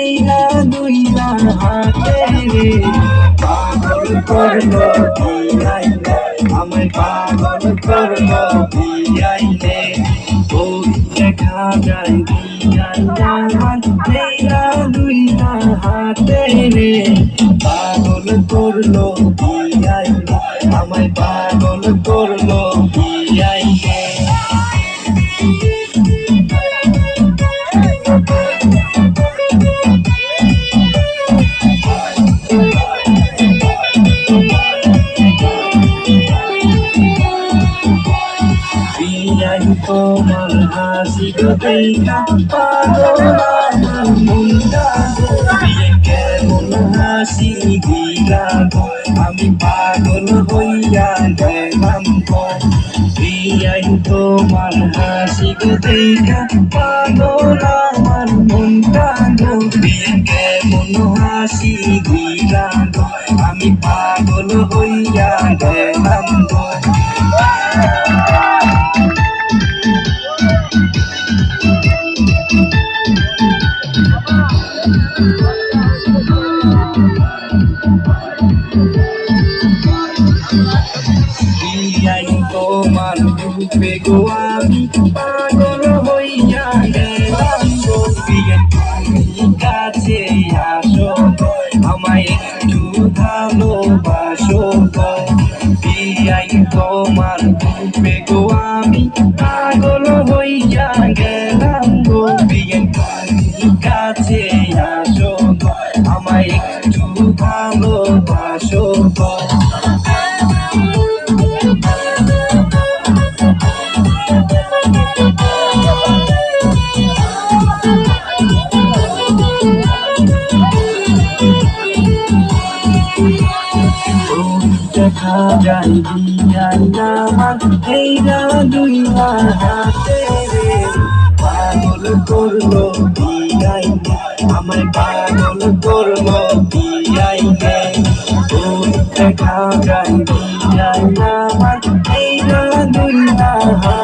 দেইনা দুইনা হাতে রে পাগল করলো আইলে আমায় পাগল করলো আইলে ওই দেখা যায় আমার দেইনা দুইনা হাতে রে পাগল করলো আইলে আমায় পাগল করলো আইলে তোমার হাসি দেখা পাগল আমার মনটা কেমন হাসি দিলা আমি পাগল হইয়া গেলাম প্রিয়াই তোমার হাসি দেখা পাগল আমার মনটা কেমন হাসি দিলা আমি পাগল হইয়া গেলাম তোমার রূপে গো আমি পাগল হইয়া গেলাম গো তুমি কাছে আসো আমায় একটু ভালোবাসো গো প্রিয়াই তোমার রূপে গো আমি পাগল হইয়া গেলাম গো তুমি কাছে আসো গো আমায় একটু ভালোবাসো গো দেখা যায় আমার এইরা দুই হাতে রে পাগল করলো আমায় পাগল করলো দেখা যায় আমার এইরা দুই হাতে